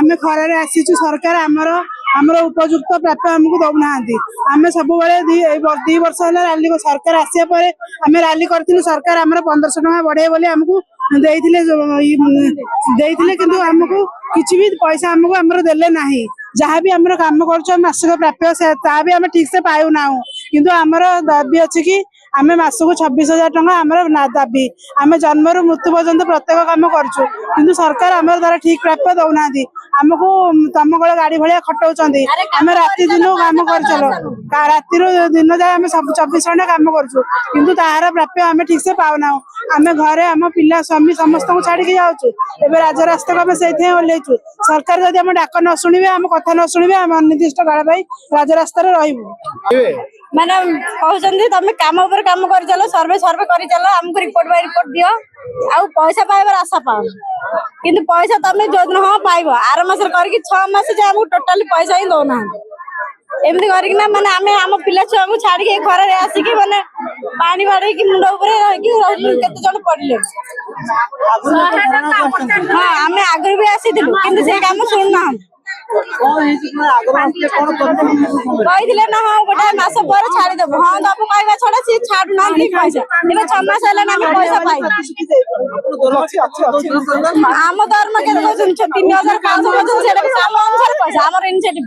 आम खरार आसीचु सरकार आमर आमर उपयुक्त प्राप्य आमको दौना आम सब दी वर्ष रैली सरकार आसा पर आम रैली करूँ सरकार आम 1500 टका बढ़े बोली आमको किंतु आमको किसी भी पैसा आमको आमर देले ना जहाँ भी आम कम कर मासिक प्राप्य भी आम ठीक से पाऊना किंतु आमर दाबी अच्छी कि आम मासक 26,000 टका आमर दाबी आम जन्म मृत्यु पर्यंत प्रत्येक कम करूँ किंतु सरकार आम द्वारा ठीक प्राप्य दौना आमको तमकल गाड़ी भाया खटाऊँ आम राति दिन कम कर चल राति दिन जाए आम सब 24 घंटा कम करूँ किंतु तार प्राप्य आम ठीक से पाऊना आम घरे आम पिला स्वामी समस्त को छाड़ी जाऊँ एवं राजरास्ता को आम से ओह्लैचु सरकार जब आम डाक न शुणे आम कथा न शुणे आम अनिर्दिष्ट काल राजरास्त मैंने कहते तुम कम उपर कम कर चलो सर्वे सर्वे कर चलो आमको रिपोर्ट बाय रिपोर्ट दियो आउ पैसा पाइबार आशा पाओ किंतु पैसा तुम जो दिन हाँ पाइब आर मास करके 6 मास जाए आमको टोटाली पैसा ही दौना एमती करना माने आम आम पिला छुआ को छाड़ी घर आसिक माने पानी बाड़ी मुंड केते जन पड़े हाँ आम आगे भी आसी कि कम शुणुना कहते ना हाँ गोटे मास पर छाड़देव हाँ दबू कहवा छड़ा सी छाड़ू ना पैसा ए 6 मास है पैसा पाइब आम दरमा के 3,500 पैसा आम इनिशिएटिव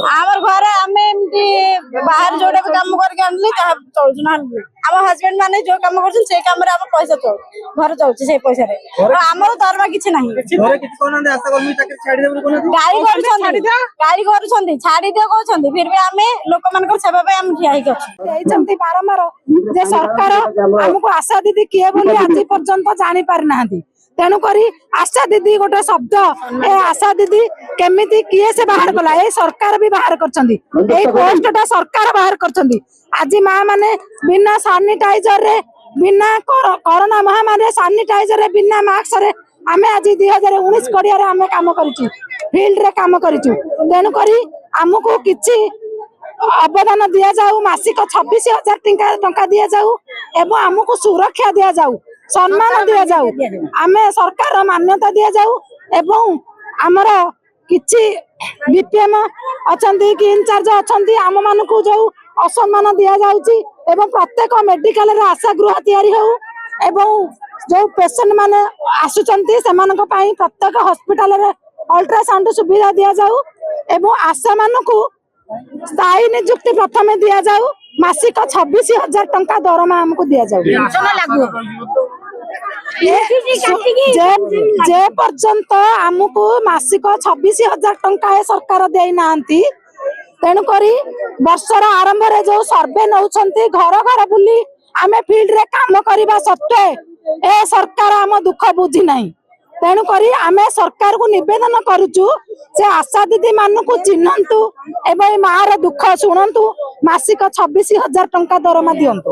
आमर घर आम बाहर जोड़ा भी कम करके आनली चलु ना आम हजबैंड माने जो कम कर कम पैसा चल घर चलुचे से पैसा आमर दरमा किसी ना गाड़ी कर छाड़ी दियो कहते फिर भी आम लोक मान सेवा आम ठिया बारंबार जे सरकार आमको आशा दीदी किए बोली आज पर्यंत जानी पारि ना तेणुक आशा दीदी गोटे शब्द ए आशा दीदी केमिति किए से बाहर कला ए सरकार भी बाहर करछंदी ए पोस्टटा सरकार बाहर करछंदी आज माँ माने बिना सानिटाइजर रे बिना कोरोना महामारी सानिटाइजर रे बिना मास्क रे आमे आज 2019 कड़िया रे आमे काम करिछु फील्ड रे काम करिछु तेणुक आमको किछि अवदान दिया जाऊ मासिक 26,000 टंका दिया जाऊ एवं आमको सुरक्षा दिया जाऊ सम्मान दिया जाऊ आमे सरकार मान्यता दिया जाऊ एवं आमर किछि बीपीएम अछंती कि इनचार्ज अछंती आम मानकु जो असम्मान दिया जाउची एवं प्रत्येक मेडिकल रे आशा गृह तैयारी हो एवं जो पेशेंट माने आसुचंती सेमानक पई प्रत्येक हॉस्पिटल रे अल्ट्रासाउंड सुविधा दिया जाऊ एवं आशा मानकु स्थायी नियुक्ति प्रथम दिया जाऊ मासिक 26,000 टंका दरमा हमको दिया जाऊ जे पर्यंत आमको मासिक 26,000 टंका सरकार दे ना तेणुक वर्षर आरंभ रे जो सर्वे नौछंती घर घर बुली आमे फील्ड रे काम करबा सत्वे ए सरकार आम दुख बुझी नहीं तेणुक आमे सरकार को निवेदन करुचु से आशा दीदी मानू चिन्हतु एवं मार दुख शुणु मासिक 26,000 टंका दरमा दियंतु।